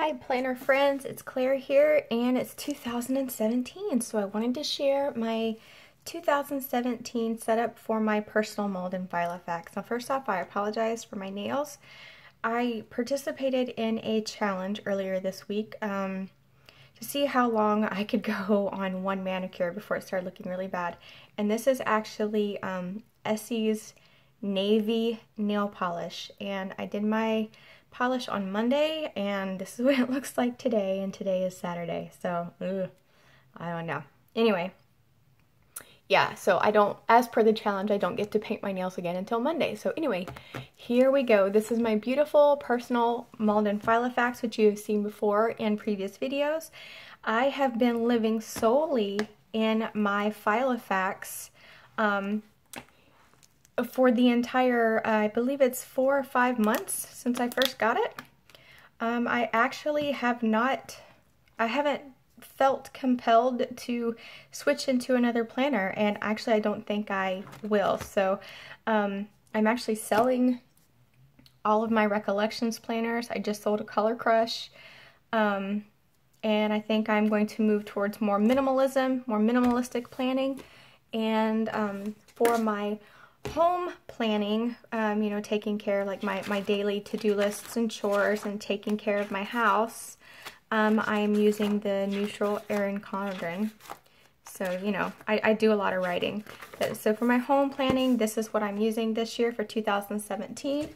Hi planner friends, it's Claire here and it's 2017, so I wanted to share my 2017 setup for my personal Malden Filofax. Now first off, I apologize for my nails. I participated in a challenge earlier this week to see how long I could go on one manicure before it started looking really bad. And this is actually Essie's Navy nail polish, and I did my polish on Monday, and this is what it looks like today, and today is Saturday, so I don't know. Anyway, yeah, so I don't, as per the challenge, I don't get to paint my nails again until Monday. So anyway, here we go. This is my beautiful personal Malden Filofax, which you have seen before in previous videos. I have been living solely in my Filofax for the entire, I believe it's 4 or 5 months since I first got it. I actually haven't felt compelled to switch into another planner, and actually I don't think I will. So I'm actually selling all of my Recollections planners. I just sold a Color Crush, and I think I'm going to move towards more minimalism, more minimalistic planning, and for my home planning, you know, taking care of like my daily to-do lists and chores and taking care of my house, I'm using the neutral Erin Condren. So, you know, I do a lot of writing. So for my home planning, this is what I'm using this year for 2017.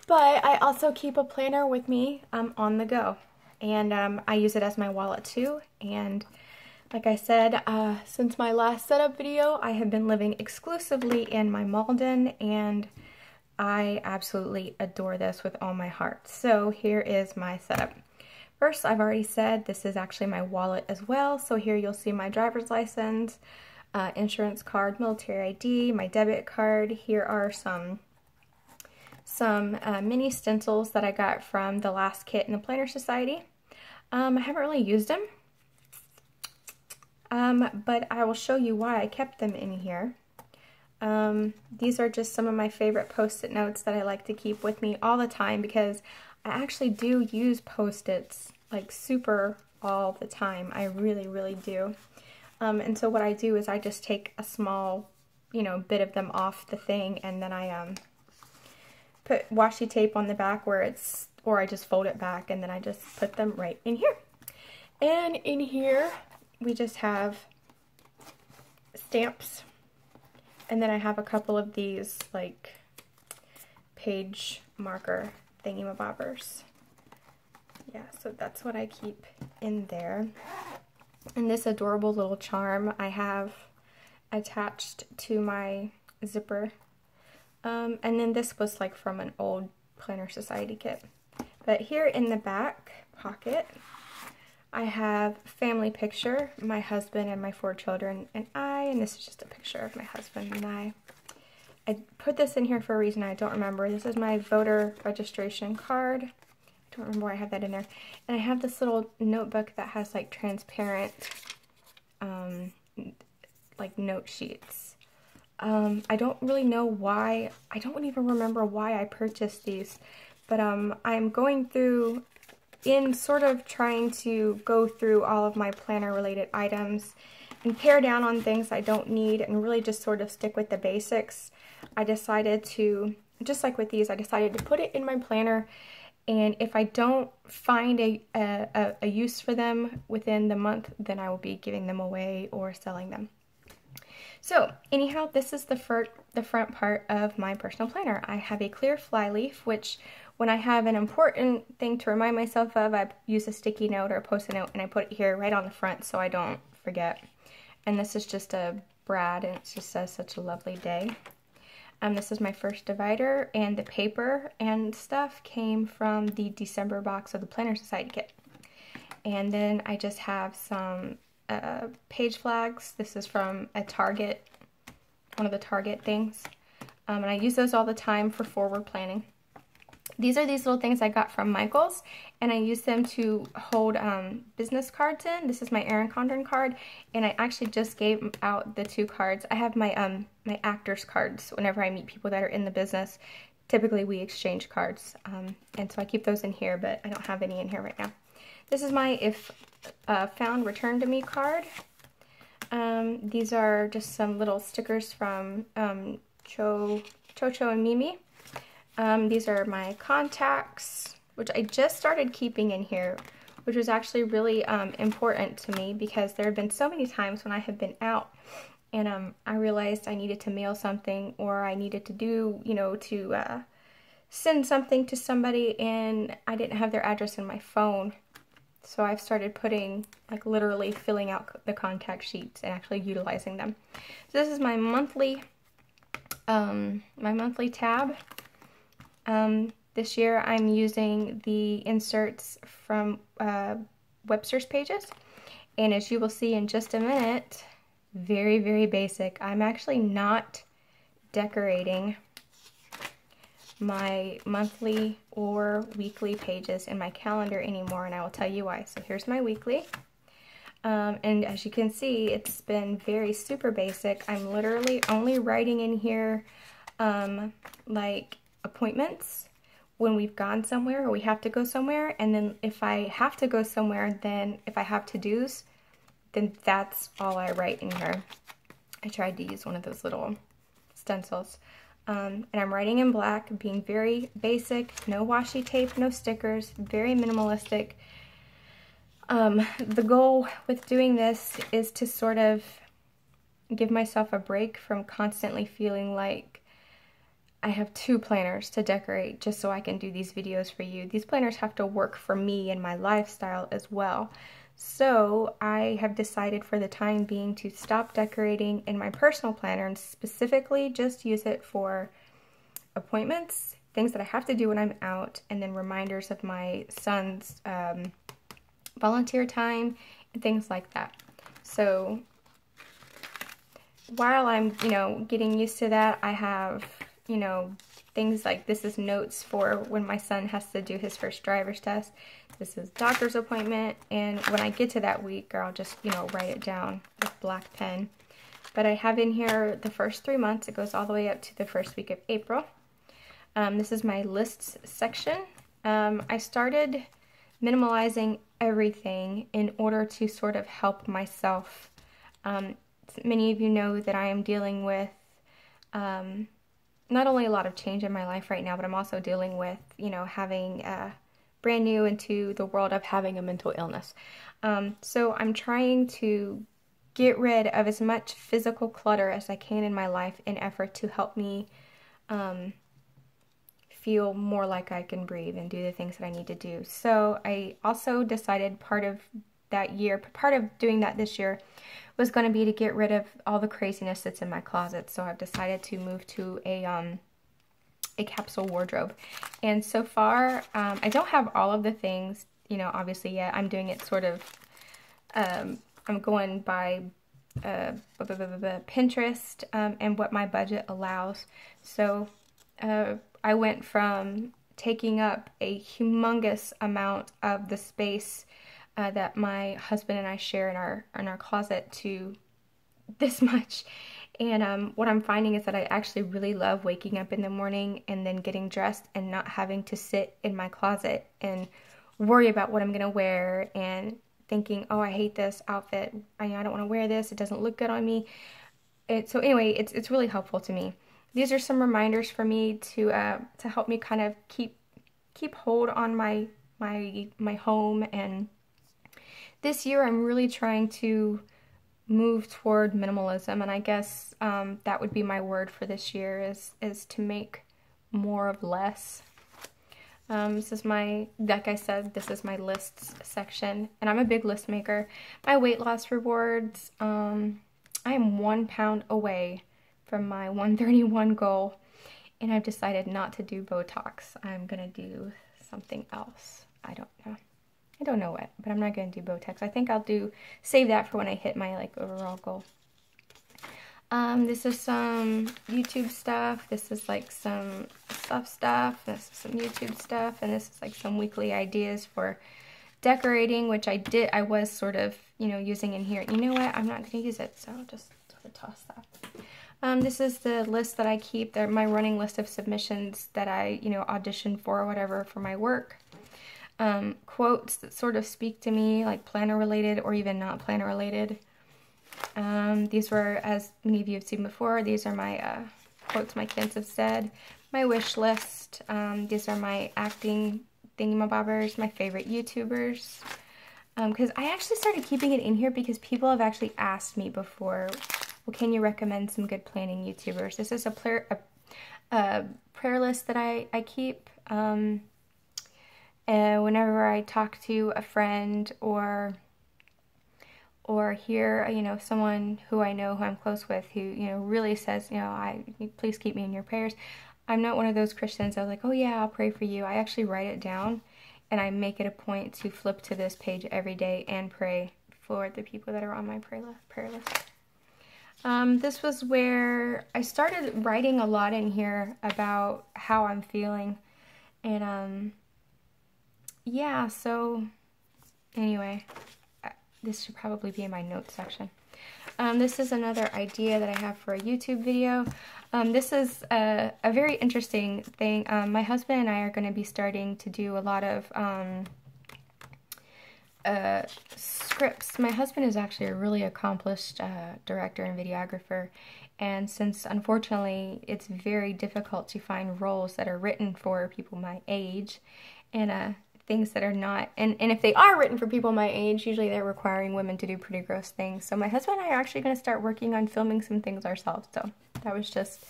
But I also keep a planner with me on the go. And I use it as my wallet too. And like I said, since my last setup video, I have been living exclusively in my Malden, and I absolutely adore this with all my heart. So here is my setup. First, I've already said this is actually my wallet as well. So here you'll see my driver's license, insurance card, military ID, my debit card. Here are some mini stencils that I got from the last kit in the Planner Society. I haven't really used them. But I will show you why I kept them in here. These are just some of my favorite post-it notes that I like to keep with me all the time, because I actually do use post-its like super all the time. I really, really do. And so what I do is I just take a small, you know, bit of them off the thing, and then I put washi tape on the back where it's, or I just fold it back, and then I just put them right in here. And in here we just have stamps, and then I have a couple of these like page marker thingamabobbers. Yeah, so that's what I keep in there. And this adorable little charm I have attached to my zipper. And then this was like from an old Planner Society kit. But here in the back pocket, I have family picture, my husband and my 4 children and I, and this is just a picture of my husband and I. I put this in here for a reason I don't remember. This is my voter registration card. I don't remember why I have that in there. And I have this little notebook that has like transparent like note sheets. I don't really know why, I don't even remember why I purchased these, but I'm going through in sort of trying to go through all of my planner related items and pare down on things I don't need and really just sort of stick with the basics. I decided to, just like with these, I decided to put it in my planner, and if I don't find a use for them within the month, then I will be giving them away or selling them. So anyhow, this is the front part of my personal planner. I have a clear flyleaf, which when I have an important thing to remind myself of, I use a sticky note or a post-it note, and I put it here right on the front so I don't forget. And this is just a brad, and it just says such a lovely day. This is my first divider, and the paper and stuff came from the December box of the Planner Society kit. And then I just have some page flags. This is from a Target, one of the Target things. And I use those all the time for forward planning. These are these little things I got from Michael's, and I use them to hold business cards in. This is my Erin Condren card, and I actually just gave out the 2 cards. I have my my actors cards whenever I meet people that are in the business typically we exchange cards, and so I keep those in here, but I don't have any in here right now. This is my if found return to me card. These are just some little stickers from Chocho and Mimi. These are my contacts, which I just started keeping in here, which was actually really important to me because there have been so many times when I have been out and I realized I needed to mail something, or I needed to do, you know, to send something to somebody, and I didn't have their address in my phone. So I've started putting, like, literally filling out the contact sheets and actually utilizing them. So this is my monthly tab. This year I'm using the inserts from Webster's Pages, and as you will see in just a minute, very, very basic. I'm actually not decorating my monthly or weekly pages in my calendar anymore, and I will tell you why. So here's my weekly, and as you can see, it's been very super basic. I'm literally only writing in here like appointments, when we've gone somewhere or we have to go somewhere, and then if I have to go somewhere, then if I have to-dos, then that's all I write in here. I tried to use one of those little stencils. And I'm writing in black, being very basic, no washi tape, no stickers, very minimalistic. The goal with doing this is to sort of give myself a break from constantly feeling like I have 2 planners to decorate just so I can do these videos for you. These planners have to work for me and my lifestyle as well. So I have decided for the time being to stop decorating in my personal planner and specifically just use it for appointments, things that I have to do when I'm out, and then reminders of my son's volunteer time and things like that. So while I'm, you know, getting used to that, I have, you know, things like this is notes for when my son has to do his first driver's test. This is doctor's appointment, and when I get to that week, I'll just, you know, write it down with black pen. But I have in here the first 3 months. It goes all the way up to the first week of April. This is my lists section. I started minimalizing everything in order to sort of help myself. Many of you know that I am dealing with not only a lot of change in my life right now, but I'm also dealing with, you know, having brand new into the world of having a mental illness. So I'm trying to get rid of as much physical clutter as I can in my life in effort to help me feel more like I can breathe and do the things that I need to do. So I also decided part of doing that this year was going to be to get rid of all the craziness that's in my closet. So I've decided to move to a capsule wardrobe. And so far, I don't have all of the things, you know, obviously yet. I'm doing it sort of, I'm going by Pinterest and what my budget allows. So I went from taking up a humongous amount of the space that my husband and I share in our closet to this much. And what I'm finding is that I actually really love waking up in the morning and then getting dressed and not having to sit in my closet and worry about what I'm going to wear and thinking, oh, I hate this outfit. I don't want to wear this. It doesn't look good on me. So anyway, it's really helpful to me. These are some reminders for me to help me kind of keep hold on my home. And this year I'm really trying to move toward minimalism, and I guess that would be my word for this year is to make more of less. This is like I said, this is my lists section, and I'm a big list maker. My weight loss rewards, I am 1 pound away from my 131 goal, and I've decided not to do Botox. I'm gonna do something else. I don't know what, but I'm not going to do Botox. I think I'll save that for when I hit my like overall goal. This is some YouTube stuff. This is like some stuff. This is some YouTube stuff, and this is like some weekly ideas for decorating, which I was sort of, you know, using in here. You know what? I'm not going to use it, so I'll just sort of toss that. This is the list that I keep, my running list of submissions that I, audition for or whatever for my work. Quotes that sort of speak to me, like planner related or even not planner related. These were, as many of you have seen before, these are my quotes my kids have said, my wish list. These are my acting thingamabobbers, my favorite YouTubers. Because I actually started keeping it in here because people have actually asked me before, well, can you recommend some good planning YouTubers? This is a prayer list that I keep. Whenever I talk to a friend or hear, someone who I know, who I'm close with, who, really says, please keep me in your prayers. I'm not one of those Christians that are like, oh yeah, I'll pray for you. I actually write it down and I make it a point to flip to this page every day and pray for the people that are on my prayer list. This was where I started writing a lot in here about how I'm feeling. And, yeah, so anyway, this should probably be in my notes section. This is another idea that I have for a YouTube video. This is a very interesting thing. My husband and I are going to be starting to do a lot of scripts. My husband is actually a really accomplished director and videographer, and since unfortunately it's very difficult to find roles that are written for people my age, and things that are not, and if they are written for people my age, usually they're requiring women to do pretty gross things. So my husband and I are actually going to start working on filming some things ourselves. So that was just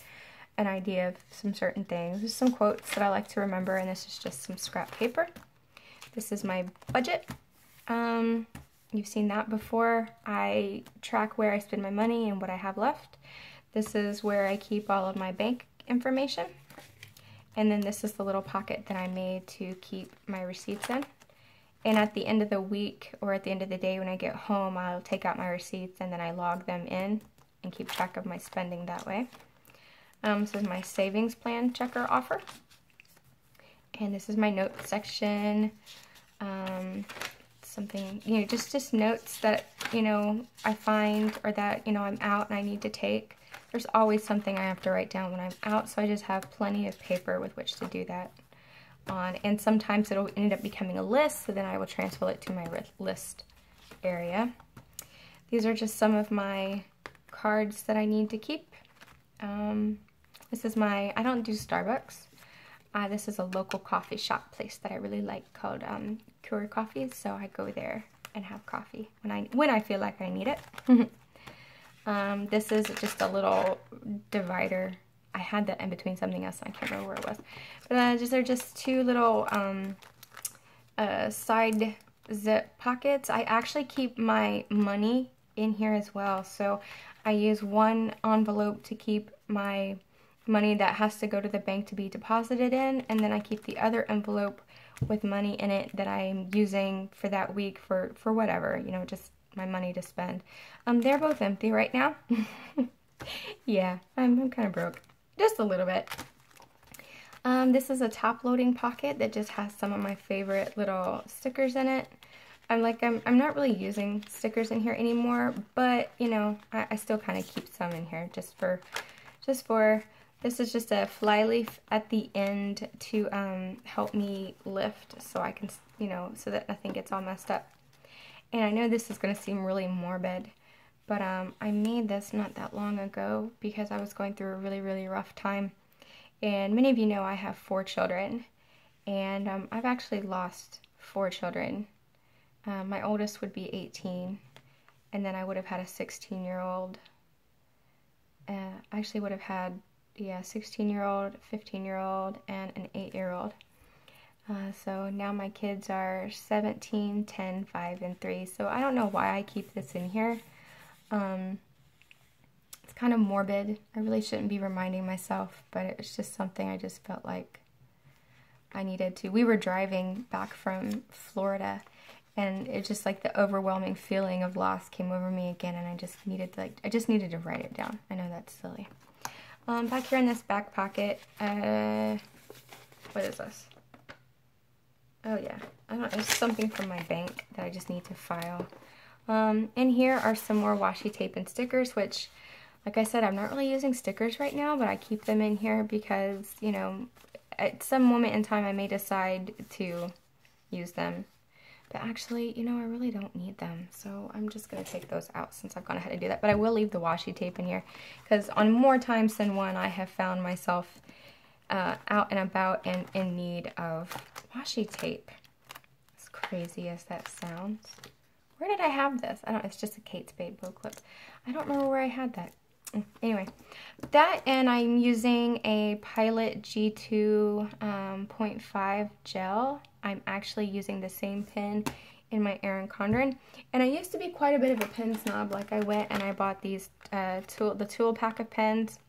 an idea of some certain things. There's some quotes that I like to remember, and this is just some scrap paper. This is my budget. You've seen that before. I track where I spend my money and what I have left. This is where I keep all of my bank information. And then this is the little pocket that I made to keep my receipts in. And at the end of the week, or at the end of the day when I get home, I'll take out my receipts and then I log them in and keep track of my spending that way. This is my savings plan checker offer. And this is my notes section. Something, just notes that, I find, or that, I'm out and I need to take. There's always something I have to write down when I'm out, so I just have plenty of paper with which to do that on. And sometimes it'll end up becoming a list, so then I will transfer it to my list area. These are just some of my cards that I need to keep. This is I don't do Starbucks. This is a local coffee shop place that I really like called Cure Coffee, so I go there and have coffee when I feel like I need it. This is just a little divider. I had that in between something else, and I can't remember where it was. But they're just two little side zip pockets. I actually keep my money in here as well. So I use one envelope to keep my money that has to go to the bank to be deposited in, and then I keep the other envelope with money in it that I'm using for that week for whatever, just my money to spend. They're both empty right now. Yeah, I'm kind of broke. Just a little bit. This is a top-loading pocket that just has some of my favorite little stickers in it. I'm not really using stickers in here anymore, but, I still kind of keep some in here just for, this is just a flyleaf at the end to help me lift so I can, so that nothing gets all messed up. And I know this is going to seem really morbid, but I made this not that long ago because I was going through a really, really rough time. And many of you know I have 4 children, and I've actually lost 4 children. My oldest would be 18, and then I would have had a 16-year-old. I actually would have had, 16-year-old, 15-year-old, and an 8-year-old. So now my kids are 17, 10, 5, and 3. So I don't know why I keep this in here. It's kind of morbid. I really shouldn't be reminding myself, but it's just something I just felt like I needed to. We were driving back from Florida, and it's just like the overwhelming feeling of loss came over me again, and I just needed to write it down. I know that's silly. Back here in this back pocket, what is this? Oh yeah, it's something from my bank that I just need to file. And here are some more washi tape and stickers, which Like I said, I'm not really using stickers right now, but I keep them in here because, you know, at some moment in time I may decide to use them. But actually, you know, I really don't need them. So I'm just going to take those out since I've gone ahead and do that. But I will leave the washi tape in here because on more times than one, I have found myself out and about and in need of washi tape. As crazy as that sounds. Where did I have this? I don't, it's just a Kate Spade bow clip. I don't remember where I had that. Anyway, that, and I'm using a Pilot G2 0.5 gel. I'm actually using the same pen in my Erin Condren. And I used to be quite a bit of a pen snob. Like I went and I bought these the tool pack of pens.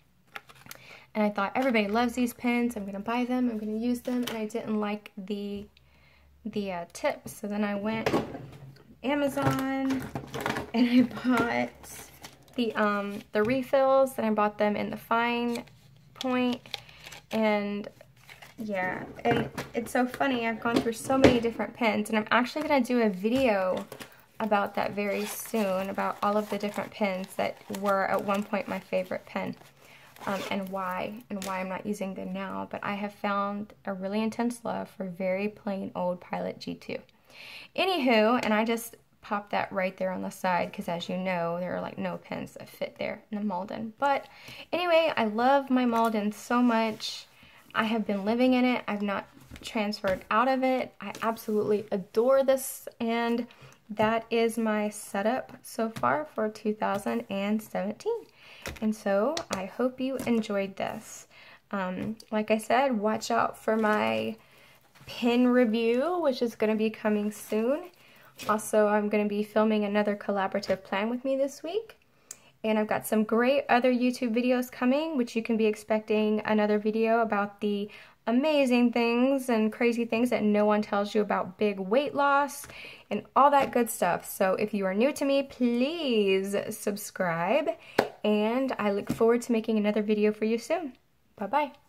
And I thought everybody loves these pens. I'm going to buy them. I'm going to use them. And I didn't like the tips. So then I went Amazon and I bought the refills, and I bought them in the fine point. And yeah, and it's so funny, I've gone through so many different pens, and I'm actually going to do a video about that very soon, about all of the different pens that were at one point my favorite pen, and why I'm not using them now. But I have found a really intense love for very plain old Pilot G2. Anywho, and I just pop that right there on the side because, as you know, there are like no pens that fit there in the Malden. But anyway, I love my Malden so much. I have been living in it. I've not transferred out of it. I absolutely adore this, and that is my setup so far for 2017. And so I hope you enjoyed this. Like I said, watch out for my pen review, which is going to be coming soon. Also, I'm going to be filming another collaborative plan with me this week. And I've got some great other YouTube videos coming, which you can be expecting another video about the amazing things and crazy things that no one tells you about big weight loss and all that good stuff. So if you are new to me, please subscribe. And I look forward to making another video for you soon. Bye-bye.